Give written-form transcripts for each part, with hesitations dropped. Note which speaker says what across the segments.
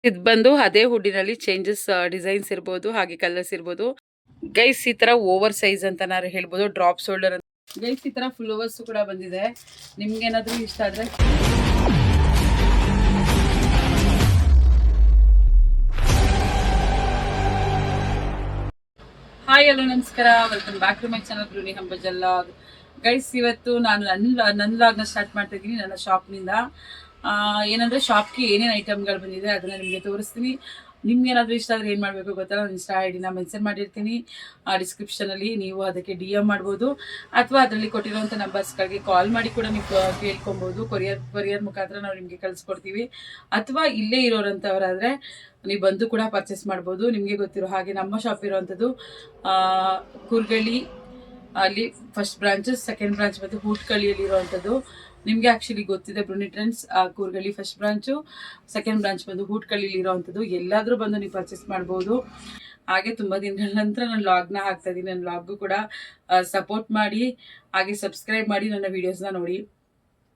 Speaker 1: ಇದು ಬಂದು ಅದೇ ಹುಡ್ಡಿನಲ್ಲಿ ಚೇಂಜಸ್ ಡಿಸೈನ್ಸ್ ಇರ್ಬೋದು, ಹಾಗೆ ಕಲರ್ಸ್ ಇರ್ಬೋದು ಗೈಸ್. ಈ ತರ ಓವರ್ ಸೈಜ್ ಅಂತ ನಾನು ಹೇಳ್ಬೋದು, ಡ್ರಾಪ್ ಶೋಲ್ಡರ್ ಅಂತ ಗೈಸ್. ಈ ತರ ಫುಲ್ ಓವರ್ಸ್ ಕೂಡ ಬಂದಿದೆ. ನಿಮ್ಗೆ ಏನಾದ್ರೂ ಇಷ್ಟ ಆದ್ರೆ ಹಾಯ್ ಹಲೋ ನಮಸ್ಕಾರ, welcome back to my channel ಗೃಹಿಣಿ ಹಂಬಜಲ್ಲ ಗೈಸ್. ಇವತ್ತು ನಾನು ನನ್ನ ಲಾಗ್ನ ಸ್ಟಾರ್ಟ್ ಮಾಡ್ತಾ ಇದ್ದೀನಿ ನನ್ನ ಶಾಪ್ನಿಂದ. ಏನಂದರೆ ಶಾಪ್ಗೆ ಏನೇನು ಐಟಮ್ಗಳು ಬಂದಿದೆ ಅದನ್ನು ನಿಮಗೆ ತೋರಿಸ್ತೀನಿ. ನಿಮ್ಗೆ ಏನಾದರೂ ಇಷ್ಟ ಆದರೆ ಏನು ಮಾಡಬೇಕು ಗೊತ್ತಲ್ಲ, ನಾನು ಇನ್ಸ್ಟಾ ಐ ಡಿನ ಮೆನ್ಷನ್ ಮಾಡಿರ್ತೀನಿ ಡಿಸ್ಕ್ರಿಪ್ಷನಲ್ಲಿ. ನೀವು ಅದಕ್ಕೆ ಡಿ ಎಮ್ ಮಾಡ್ಬೋದು ಅಥವಾ ಅದರಲ್ಲಿ ಕೊಟ್ಟಿರೋಂಥ ನಂಬರ್ಸ್ಗಳಿಗೆ ಕಾಲ್ ಮಾಡಿ ಕೂಡ ನೀವು ಕೇಳ್ಕೊಬೋದು. ಕೊರಿಯರ್ ಮುಖಾಂತರ ನಾವು ನಿಮಗೆ ಕಳಿಸ್ಕೊಡ್ತೀವಿ. ಅಥವಾ ಇಲ್ಲೇ ಇರೋರಂಥವರಾದರೆ ನೀವು ಬಂದು ಕೂಡ ಪರ್ಚೇಸ್ ಮಾಡ್ಬೋದು. ನಿಮಗೆ ಗೊತ್ತಿರೋ ಹಾಗೆ ನಮ್ಮ ಶಾಪ್ ಇರೋವಂಥದ್ದು ಕೂರ್ಗಳ್ಳಿ ಅಲ್ಲಿ ಫಸ್ಟ್ ಬ್ರಾಂಚ್, ಸೆಕೆಂಡ್ ಬ್ರಾಂಚ್ ಮತ್ತು ಹೂಟ್ಕಳ್ಳಿಯಲ್ಲಿ ಇರುವಂಥದ್ದು. ನಿಮಗೆ ಆ್ಯಕ್ಚುಲಿ ಗೊತ್ತಿದೆ ಬ್ರುನಿ ಟ್ರೆಂಡ್ಸ್ ಕೂರ್ಗಳ್ಳಿ ಫಸ್ಟ್ ಬ್ರಾಂಚು, ಸೆಕೆಂಡ್ ಬ್ರಾಂಚ್ ಬಂದು ಹೂಟ್ಕಳ್ಳಿಲಿ ಇರೋವಂಥದ್ದು. ಎಲ್ಲಾದರೂ ಬಂದು ನೀವು ಪರ್ಚೇಸ್ ಮಾಡ್ಬೋದು. ಹಾಗೆ ತುಂಬ ದಿನಗಳ ನಂತರ ನಾನು ಲಾಗ್ನ ಹಾಕ್ತಾ ಇದ್ದೀನಿ. ನನ್ನ ಲಾಗ್ಗೂ ಕೂಡ ಸಪೋರ್ಟ್ ಮಾಡಿ, ಹಾಗೆ ಸಬ್ಸ್ಕ್ರೈಬ್ ಮಾಡಿ, ನನ್ನ ವೀಡಿಯೋಸ್ನ ನೋಡಿ.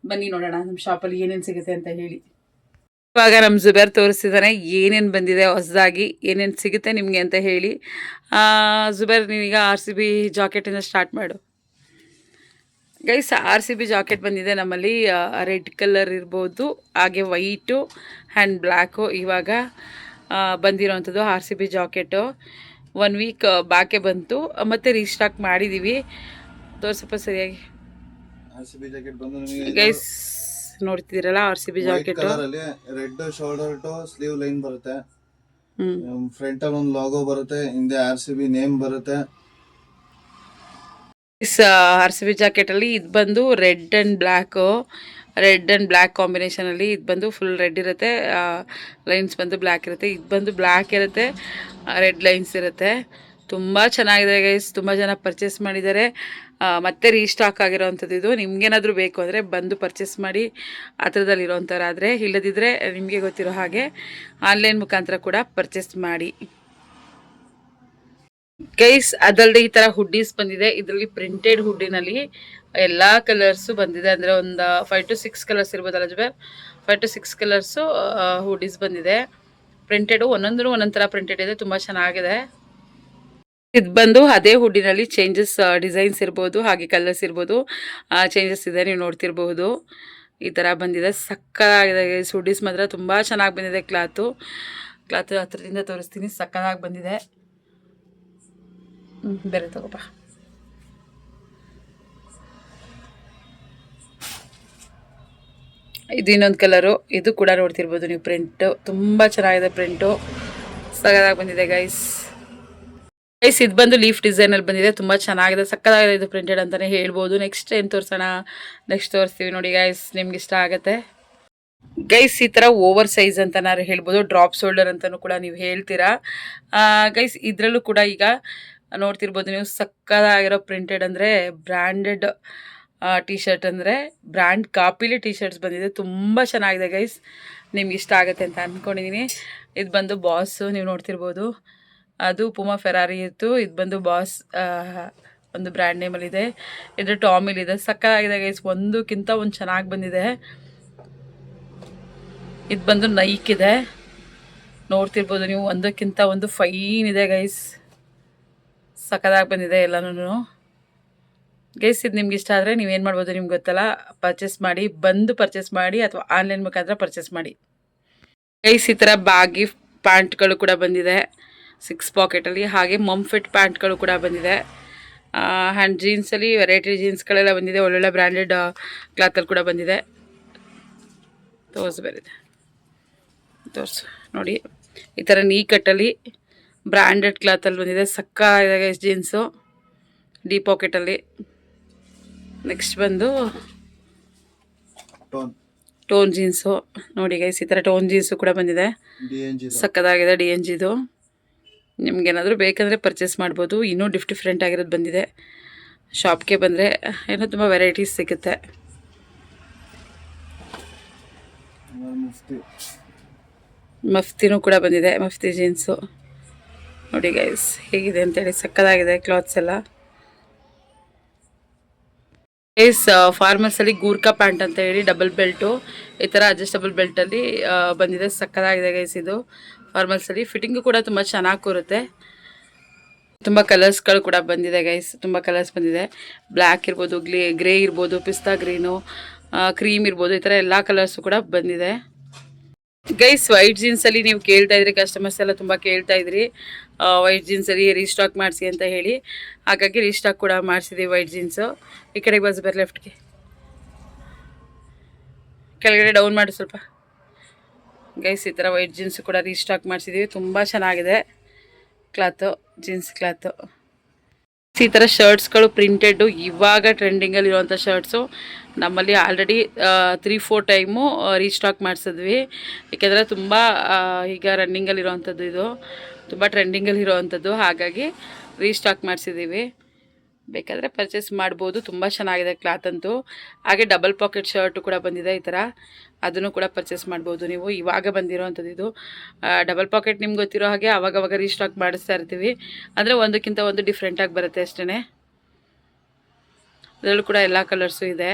Speaker 1: ಬನ್ನಿ ನೋಡೋಣ ನಮ್ಮ ಶಾಪಲ್ಲಿ ಏನೇನು ಸಿಗುತ್ತೆ ಅಂತ ಹೇಳಿ. ಇವಾಗ ನಮ್ಮ ಜುಬೇರ್ ತೋರಿಸ್ತಿದ್ದಾನೆ ಏನೇನು ಬಂದಿದೆ ಹೊಸದಾಗಿ, ಏನೇನು ಸಿಗುತ್ತೆ ನಿಮಗೆ ಅಂತ ಹೇಳಿ. ಜುಬೇರ್ ನೀವೀಗ RCB ಜಾಕೆಟಿಂದ ಸ್ಟಾರ್ಟ್ ಮಾಡು ಗೈಸ್. RCB ಜಾಕೆಟ್ ಬಂದಿದೆ ನಮ್ಮಲ್ಲಿ. ರೆಡ್ ಕಲರ್ ಇರ್ಬೋದು, ಹಾಗೆ ವೈಟು ಆ್ಯಂಡ್ ಬ್ಲ್ಯಾಕು ಇವಾಗ ಬಂದಿರೋವಂಥದ್ದು RCB ಜಾಕೆಟು. 1 ವೀಕ್ ಬ್ಯಾಕೆ ಬಂತು, ಮತ್ತು ರೀಸ್ಟಾಕ್ ಮಾಡಿದ್ದೀವಿ. ತೋರಿಸಪ್ಪ ಸರಿಯಾಗಿ ಗೈಸ್. ನೋಡ್ತಿದ್ದೀರಲ್ಲ RCB jacket,
Speaker 2: red shoulder to sleeve line ಬರುತ್ತೆ. ಫ್ರಂಟ್ ಅಲ್ಲಿ ಒಂದು ಲೋಗೋ ಬರುತ್ತೆ, ಹಿಂದೆ RCB ನೇಮ್ ಬರುತ್ತೆ.
Speaker 1: RCB ಜಾಕೆಟ್ ಅಲ್ಲಿ ಇದು ಬಂದು ರೆಡ್ ಅಂಡ್ ಬ್ಲ್ಯಾಕ್ ಕಾಂಬಿನೇಷನ್ ಅಲ್ಲಿ ಇದು ಬಂದು ಫುಲ್ ರೆಡ್ ಇರುತ್ತೆ, ಲೈನ್ಸ್ ಬಂದು ಬ್ಲ್ಯಾಕ್ ಇರುತ್ತೆ. ಇದು ಬಂದು ಬ್ಲ್ಯಾಕ್ ಇರುತ್ತೆ, ರೆಡ್ ಲೈನ್ಸ್ ಇರುತ್ತೆ. ತುಂಬ ಚೆನ್ನಾಗಿದೆ ಗೈಸ್, ತುಂಬ ಜನ ಪರ್ಚೇಸ್ ಮಾಡಿದ್ದಾರೆ. ಮತ್ತೆ ರೀಸ್ಟಾಕ್ ಆಗಿರೋವಂಥದ್ದು ಇದು. ನಿಮ್ಗೇನಾದರೂ ಬೇಕು ಅಂದರೆ ಬಂದು ಪರ್ಚೇಸ್ ಮಾಡಿ ಹತ್ರದಲ್ಲಿರೋವಂಥವ್ರಾದರೆ. ಇಲ್ಲದಿದ್ದರೆ ನಿಮಗೆ ಗೊತ್ತಿರೋ ಹಾಗೆ ಆನ್ಲೈನ್ ಮುಖಾಂತರ ಕೂಡ ಪರ್ಚೇಸ್ ಮಾಡಿ ಗೈಸ್. ಅದಲ್ಲದೆ ಈ ಥರ ಹುಡ್ಡೀಸ್ ಬಂದಿದೆ. ಇದರಲ್ಲಿ ಪ್ರಿಂಟೆಡ್ ಹುಡ್ಡಿನಲ್ಲಿ ಎಲ್ಲ ಕಲರ್ಸು ಬಂದಿದೆ. ಅಂದರೆ ಒಂದು 5 to 6 ಕಲರ್ಸ್ ಇರ್ಬೋದಲ್ಲ ಜುಬೇರ್, 5 to 6 ಕಲರ್ಸು ಹುಡ್ಡೀಸ್ ಬಂದಿದೆ. ಪ್ರಿಂಟೆಡು ಒಂದೊಂದು ಥರ ಪ್ರಿಂಟೆಡ್ ಇದೆ, ತುಂಬ ಚೆನ್ನಾಗಿದೆ. ಇದು ಬಂದು ಅದೇ ಹುಡ್ಡಿನಲ್ಲಿ ಚೇಂಜಸ್ ಡಿಸೈನ್ಸ್ ಇರ್ಬೋದು, ಹಾಗೆ ಕಲರ್ಸ್ ಇರ್ಬೋದು, ಚೇಂಜಸ್ ಇದೆ. ನೀವು ನೋಡ್ತಿರ್ಬೋದು ಈ ಥರ ಬಂದಿದೆ. ಸಕ್ಕತ್ತಾಗಿದೆ ಹುಡ್ಡೀಸ್ ಮಾತ್ರ ತುಂಬ ಚೆನ್ನಾಗಿ ಬಂದಿದೆ. ಕ್ಲಾತು ಹತ್ರದಿಂದ ತೋರಿಸ್ತೀನಿ, ಸಕ್ಕತ್ತಾಗಿ ಬಂದಿದೆ. ಬೇರೆ ತಗೋಪ. ಇದು ಇನ್ನೊಂದು ಕಲರು, ಇದು ಕೂಡ ನೋಡ್ತಿರ್ಬೋದು ನೀವು. ಪ್ರಿಂಟು ತುಂಬ ಚೆನ್ನಾಗಿದೆ, ಪ್ರಿಂಟು ಸಕ್ಕತ್ತಾಗಿ ಬಂದಿದೆ ಗೈಸ್. ಇದು ಬಂದು ಲೀಫ್ ಡಿಸೈನಲ್ಲಿ ಬಂದಿದೆ, ತುಂಬ ಚೆನ್ನಾಗಿದೆ, ಸಕ್ಕತ್ತಾಗಿದೆ. ಇದು ಪ್ರಿಂಟೆಡ್ ಅಂತಲೇ ಹೇಳ್ಬೋದು. ನೆಕ್ಸ್ಟ್ ಏನು ತೋರಿಸೋಣ, ನೆಕ್ಸ್ಟ್ ತೋರಿಸ್ತೀವಿ ನೋಡಿ ಗೈಸ್, ನಿಮ್ಗೆ ಇಷ್ಟ ಆಗುತ್ತೆ ಗೈಸ್. ಈ ಥರ ಓವರ್ ಸೈಜ್ ಅಂತ ನಾನು ಹೇಳ್ಬೋದು, ಡ್ರಾಪ್ ಶೋಲ್ಡರ್ ಅಂತಲೂ ಕೂಡ ನೀವು ಹೇಳ್ತೀರಾ ಗೈಸ್. ಇದರಲ್ಲೂ ಕೂಡ ಈಗ ನೋಡ್ತಿರ್ಬೋದು ನೀವು, ಸಕ್ಕತ್ತಾಗಿರೋ ಪ್ರಿಂಟೆಡ್ ಅಂದರೆ ಬ್ರ್ಯಾಂಡೆಡ್ ಟಿ ಶರ್ಟ್, ಅಂದರೆ ಬ್ರ್ಯಾಂಡ್ ಕಾಪಿಲಿ ಟಿ ಶರ್ಟ್ಸ್ ಬಂದಿದೆ. ತುಂಬ ಚೆನ್ನಾಗಿದೆ ಗೈಸ್, ನಿಮ್ಗೆ ಇಷ್ಟ ಆಗುತ್ತೆ ಅಂತ ಅಂದ್ಕೊಂಡಿದ್ದೀನಿ. ಇದು ಬಂದು ಬಾಸು, ನೀವು ನೋಡ್ತಿರ್ಬೋದು. ಅದು ಪುಮಾ ಫೆರಾರಿ ಇತ್ತು, ಇದು ಬಂದು ಬಾಸ್ ಒಂದು ಬ್ರ್ಯಾಂಡ್ ನೇಮಲ್ಲಿದೆ. ಇದು ಟಾಮಿಲಿದೆ. ಸಕ್ಕತ್ತಾಗಿದೆ ಗೈಸ್, ಒಂದಕ್ಕಿಂತ ಒಂದು ಚೆನ್ನಾಗಿ ಬಂದಿದೆ. ಇದು ಬಂದು ನೈಕ್ ಇದೆ, ನೋಡ್ತಿರ್ಬೋದು ನೀವು. ಒಂದಕ್ಕಿಂತ ಒಂದು ಫೈನ್ ಇದೆ ಗೈಸ್, ಸಕ್ಕತ್ತಾಗಿ ಬಂದಿದೆ ಎಲ್ಲನೂ ಗೈಸ್. ಇದು ನಿಮ್ಗೆ ಇಷ್ಟ ಆದರೆ ನೀವೇನು ಮಾಡ್ಬೋದು ನಿಮ್ಗೆ ಗೊತ್ತಲ್ಲ, ಪರ್ಚೇಸ್ ಮಾಡಿ, ಬಂದು ಪರ್ಚೇಸ್ ಮಾಡಿ, ಅಥವಾ ಆನ್ಲೈನ್ ಮುಖಾಂತರ ಪರ್ಚೇಸ್ ಮಾಡಿ ಗೈಸ್. ಈ ಥರ ಬಾಗಿ ಪ್ಯಾಂಟ್ಗಳು ಕೂಡ ಬಂದಿದೆ 6 ಪಾಕೆಟಲ್ಲಿ. ಹಾಗೆ ಮಂಫಿಟ್ ಪ್ಯಾಂಟ್ಗಳು ಕೂಡ ಬಂದಿದೆ. ಆ್ಯಂಡ್ ಜೀನ್ಸಲ್ಲಿ ವೆರೈಟಿ ಜೀನ್ಸ್ಗಳೆಲ್ಲ ಬಂದಿದೆ. ಒಳ್ಳೊಳ್ಳೆ ಬ್ರ್ಯಾಂಡೆಡ್ ಕ್ಲಾತಲ್ಲಿ ಕೂಡ ಬಂದಿದೆ. ತೋರಿಸು ನೋಡಿ, ಈ ಥರ ನೀ ಕಟ್ಟಲ್ಲಿ ಬ್ರ್ಯಾಂಡೆಡ್ ಕ್ಲಾತಲ್ಲಿ ಬಂದಿದೆ. ಸಕ್ಕತ್ತಾಗಿದೆ ಗೈಸ್ ಜೀನ್ಸು, ಡಿ ಪಾಕೆಟಲ್ಲಿ. ನೆಕ್ಸ್ಟ್ ಬಂದು ಟೋನ್ ಜೀನ್ಸು ನೋಡಿ ಗೈಸ್, ಈ ಥರ ಟೋನ್ ಜೀನ್ಸು ಕೂಡ ಬಂದಿದೆ. ಸಕ್ಕತ್ತಾಗಿದೆ DNGದು. ನಿಮ್ಗೇನಾದರೂ ಬೇಕಂದರೆ ಪರ್ಚೇಸ್ ಮಾಡ್ಬೋದು. ಇನ್ನೂ ಡಿಫ್ರೆಂಟ್ ಆಗಿರೋದು ಬಂದಿದೆ. ಶಾಪ್ಗೆ ಬಂದರೆ ಏನೋ ತುಂಬ ವೆರೈಟೀಸ್ ಸಿಗುತ್ತೆ. ಮಫ್ತಿನೂ ಕೂಡ ಬಂದಿದೆ, ಮಫ್ತಿ ಜೀನ್ಸು ನೋಡಿ ಗೈಸ್ ಹೇಗಿದೆ ಅಂತೇಳಿ. ಸಕ್ಕತ್ತಾಗಿದೆ ಕ್ಲಾತ್ಸ್ ಎಲ್ಲ. ಫಾರ್ಮಲ್ಸ್ ಅಲ್ಲಿ ಗೂರ್ಖಾ ಪ್ಯಾಂಟ್ ಅಂತ ಹೇಳಿ ಡಬಲ್ ಬೆಲ್ಟು ಈ ತರ ಅಡ್ಜಸ್ಟಬಲ್ ಬೆಲ್ಟ್ ಅಲ್ಲಿ ಬಂದಿದೆ. ಸಕ್ಕತ್ತಾಗಿದೆ ಗೈಸ್ ಇದು. ಫಾರ್ಮಲ್ಸ್ ಅಲ್ಲಿ ಫಿಟ್ಟಿಂಗು ಕೂಡ ತುಂಬಾ ಚೆನ್ನಾಗಿ ಕೂರುತ್ತೆ. ತುಂಬ ಕಲರ್ಸ್ಗಳು ಕೂಡ ಬಂದಿದೆ ಗೈಸ್, ತುಂಬ ಕಲರ್ಸ್ ಬಂದಿದೆ. ಬ್ಲ್ಯಾಕ್ ಇರ್ಬೋದು, ಗ್ರೇ ಇರ್ಬೋದು, ಪಿಸ್ತಾ ಗ್ರೀನು, ಕ್ರೀಮ್ ಇರ್ಬೋದು, ಈ ಥರ ಎಲ್ಲ ಕಲರ್ಸು ಕೂಡ ಬಂದಿದೆ ಗೈಸ್. ವೈಟ್ ಜೀನ್ಸಲ್ಲಿ ನೀವು ಕೇಳ್ತಾ ಇದ್ರಿ, ಕಸ್ಟಮರ್ಸ್ ಎಲ್ಲ ತುಂಬ ಕೇಳ್ತಾ ಇದ್ರಿ ವೈಟ್ ಜೀನ್ಸಲ್ಲಿ ರೀಸ್ಟಾಕ್ ಮಾಡಿಸಿ ಅಂತ ಹೇಳಿ. ಹಾಗಾಗಿ ರೀಸ್ಟಾಕ್ ಕೂಡ ಮಾಡಿಸಿದ್ವಿ ವೈಟ್ ಜೀನ್ಸು. ಈ ಕಡೆಗೆ ಬಸ್ ಬರ್ರಿ, ಲೆಫ್ಟ್ಗೆ ಕೆಳಗಡೆ ಡೌನ್ ಮಾಡಿ ಸ್ವಲ್ಪ ಗೈಸ್. ಈ ಥರ ವೈಟ್ ಜೀನ್ಸ್ ಕೂಡ ರೀಸ್ಟಾಕ್ ಮಾಡಿಸಿದ್ದೀವಿ. ತುಂಬ ಚೆನ್ನಾಗಿದೆ ಕ್ಲಾತು, ಜೀನ್ಸ್ ಕ್ಲಾತು. ಈ ಥರ ಶರ್ಟ್ಸ್ಗಳು ಪ್ರಿಂಟೆಡ್ಡು ಇವಾಗ ಟ್ರೆಂಡಿಂಗಲ್ಲಿ ಇರುವಂಥ ಶರ್ಟ್ಸು ನಮ್ಮಲ್ಲಿ ಆಲ್ರೆಡಿ 3-4 ಟೈಮು ರೀಸ್ಟಾಕ್ ಮಾಡಿಸಿದ್ವಿ. ಏಕೆಂದರೆ ತುಂಬ ಈಗ ರನ್ನಿಂಗಲ್ಲಿರುವಂಥದ್ದು, ಇದು ತುಂಬ ಟ್ರೆಂಡಿಂಗಲ್ಲಿರುವಂಥದ್ದು. ಹಾಗಾಗಿ ರೀಸ್ಟಾಕ್ ಮಾಡಿಸಿದ್ದೀವಿ. ಬೇಕಾದರೆ ಪರ್ಚೇಸ್ ಮಾಡ್ಬೋದು. ತುಂಬ ಚೆನ್ನಾಗಿದೆ ಕ್ಲಾತ್ ಅಂತೂ. ಹಾಗೆ ಡಬಲ್ ಪಾಕೆಟ್ ಶರ್ಟು ಕೂಡ ಬಂದಿದೆ ಈ ಥರ, ಅದನ್ನು ಕೂಡ ಪರ್ಚೇಸ್ ಮಾಡ್ಬೋದು ನೀವು. ಇವಾಗ ಬಂದಿರೋವಂಥದ್ದು ಇದು ಡಬಲ್ ಪಾಕೆಟ್. ನಿಮ್ಗೆ ಗೊತ್ತಿರೋ ಹಾಗೆ ಅವಾಗವಾಗ ರೀಸ್ಟಾಕ್ ಮಾಡಿಸ್ತಾ ಇರ್ತೀವಿ. ಅಂದರೆ ಒಂದಕ್ಕಿಂತ ಒಂದು ಡಿಫ್ರೆಂಟಾಗಿ ಬರುತ್ತೆ ಅಷ್ಟೇ. ಅದರಲ್ಲೂ ಕೂಡ ಎಲ್ಲ ಕಲರ್ಸು ಇದೆ.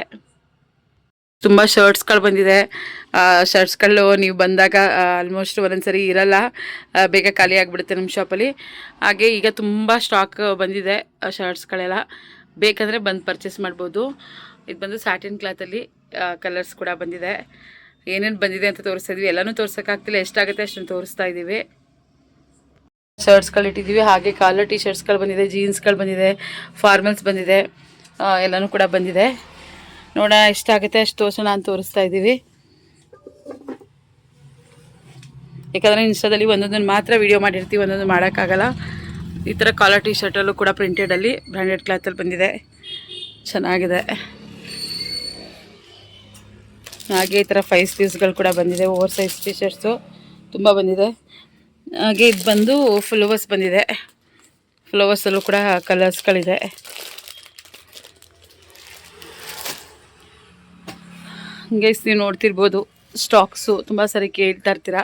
Speaker 1: ತುಂಬ ಶರ್ಟ್ಸ್ಗಳು ಬಂದಿದೆ. ಶರ್ಟ್ಸ್ಗಳು ನೀವು ಬಂದಾಗ ಆಲ್ಮೋಸ್ಟ್ ಒಂದೊಂದ್ಸರಿ ಇರಲ್ಲ, ಬೇಗ ಖಾಲಿ ಆಗಿಬಿಡುತ್ತೆ ನಮ್ಮ ಶಾಪಲ್ಲಿ. ಹಾಗೆ ಈಗ ತುಂಬ ಸ್ಟಾಕ್ ಬಂದಿದೆ ಶರ್ಟ್ಸ್ಗಳೆಲ್ಲ. ಬೇಕಂದರೆ ಬಂದು ಪರ್ಚೇಸ್ ಮಾಡ್ಬೋದು. ಇದು ಬಂದು ಸ್ಯಾಟಿನ್ ಕ್ಲಾತಲ್ಲಿ ಕಲರ್ಸ್ ಕೂಡ ಬಂದಿದೆ. ಏನೇನು ಬಂದಿದೆ ಅಂತ ತೋರಿಸ್ತಾ ಇದ್ವಿ. ಎಲ್ಲನೂ ತೋರ್ಸೋಕ್ಕಾಗ್ತಿಲ್ಲ, ಎಷ್ಟಾಗುತ್ತೆ ಅಷ್ಟನ್ನು ತೋರಿಸ್ತಾ ಇದ್ದೀವಿ. ಶರ್ಟ್ಸ್ಗಳು ಇಟ್ಟಿದ್ದೀವಿ. ಹಾಗೆ ಕಾಲರ್ ಟಿ ಶರ್ಟ್ಸ್ಗಳು ಬಂದಿದೆ, ಜೀನ್ಸ್ಗಳು ಬಂದಿದೆ, ಫಾರ್ಮಲ್ಸ್ ಬಂದಿದೆ, ಎಲ್ಲನೂ ಕೂಡ ಬಂದಿದೆ. ನೋಡೋಣ ಎಷ್ಟಾಗುತ್ತೆ ಅಷ್ಟು ತೋರಿಸೋಣ ಅಂತ ತೋರಿಸ್ತಾ ಇದ್ದೀವಿ. ಯಾಕಂದರೆ ಇನ್ಸ್ಟಾದಲ್ಲಿ ಒಂದೊಂದನ್ನು ಮಾತ್ರ ವೀಡಿಯೋ ಮಾಡಿರ್ತೀವಿ, ಒಂದೊಂದು ಮಾಡೋಕ್ಕಾಗಲ್ಲ. ಈ ಥರ ಕಾಲರ್ ಟಿ ಶರ್ಟಲ್ಲೂ ಕೂಡ ಪ್ರಿಂಟೆಡಲ್ಲಿ ಬ್ರ್ಯಾಂಡೆಡ್ ಕ್ಲಾತಲ್ಲಿ ಬಂದಿದೆ, ಚೆನ್ನಾಗಿದೆ. ಹಾಗೆ ಈ ಥರ 5 ಪೀಸ್ಗಳು ಕೂಡ ಬಂದಿದೆ. ಓವರ್ ಸೈಜ್ ಟಿ ಶರ್ಟ್ಸು ತುಂಬ ಬಂದಿದೆ. ಹಾಗೆ ಇದು ಬಂದು ಫ್ಲವರ್ಸ್ ಬಂದಿದೆ. ಫ್ಲವರ್ಸಲ್ಲೂ ಕೂಡ ಕಲರ್ಸ್ಗಳಿದೆ. ಗೈಸ್ ನೀವು ನೋಡ್ತಿರ್ಬೋದು ಸ್ಟಾಕ್ಸು ತುಂಬ ಸರಿ ಕೇಳ್ತಾ ಇರ್ತೀರಾ.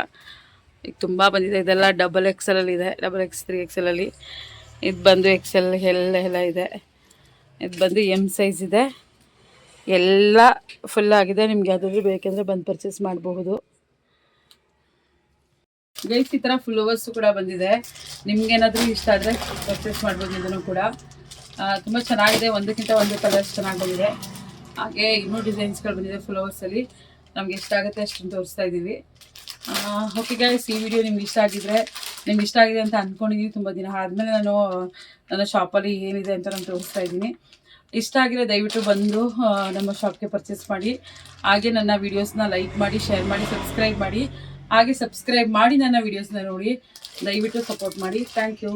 Speaker 1: ಈಗ ತುಂಬ ಬಂದಿದೆ. ಇದೆಲ್ಲ ಡಬಲ್ XL-ಇದೆ, XXL, 3XL. ಇದು ಬಂದು XL ಎಲ್ಲ ಇದೆ. ಇದು ಬಂದು M ಸೈಜ್ ಇದೆ. ಎಲ್ಲ ಫುಲ್ ಆಗಿದೆ. ನಿಮ್ಗೆ ಯಾವುದಾದ್ರೂ ಬೇಕೆಂದರೆ ಬಂದು ಪರ್ಚೇಸ್ ಮಾಡಬಹುದು ಗೈಸ್. ಈ ಥರ ಫ್ಲವರ್ಸು ಕೂಡ ಬಂದಿದೆ. ನಿಮ್ಗೇನಾದರೂ ಇಷ್ಟ ಆದರೆ ಪರ್ಚೇಸ್ ಮಾಡ್ಬೋದು. ಇದನ್ನು ಕೂಡ ತುಂಬ ಚೆನ್ನಾಗಿದೆ. ಒಂದಕ್ಕಿಂತ ಒಂದು ಕಲರ್ಸ್ ಚೆನ್ನಾಗಿ ಬಂದಿದೆ. ಹಾಗೆ ಇನ್ನೂ ಡಿಸೈನ್ಸ್ಗಳು ಬಂದಿದೆ ಫ್ಲವರ್ಸಲ್ಲಿ. ನಮ್ಗೆ ಇಷ್ಟ ಆಗುತ್ತೆ ಅಷ್ಟನ್ನು ತೋರಿಸ್ತಾ ಇದ್ದೀವಿ. ಓಕೆ ಗೈಸ್, ಈ ವಿಡಿಯೋ ನಿಮ್ಗೆ ಇಷ್ಟ ಆಗಿದ್ರೆ, ನಿಮ್ಗೆ ಇಷ್ಟ ಆಗಿದೆ ಅಂತ ಅಂದ್ಕೊಂಡಿದ್ದೀನಿ. ತುಂಬ ದಿನ ಆದಮೇಲೆ ನಾನು ನನ್ನ ಶಾಪಲ್ಲಿ ಏನಿದೆ ಅಂತ ನಾನು ತೋರಿಸ್ತಾ ಇದ್ದೀನಿ. ಇಷ್ಟ ಆಗಿದ್ರೆ ದಯವಿಟ್ಟು ಬಂದು ನಮ್ಮ ಶಾಪ್ಗೆ ಪರ್ಚೇಸ್ ಮಾಡಿ. ಹಾಗೆ ನನ್ನ ವೀಡಿಯೋಸ್ನ ಲೈಕ್ ಮಾಡಿ, ಶೇರ್ ಮಾಡಿ, ಸಬ್ಸ್ಕ್ರೈಬ್ ಮಾಡಿ. ಹಾಗೆ ಸಬ್ಸ್ಕ್ರೈಬ್ ಮಾಡಿ ನನ್ನ ವೀಡಿಯೋಸ್ನ ನೋಡಿ. ದಯವಿಟ್ಟು ಸಪೋರ್ಟ್ ಮಾಡಿ. Thank you.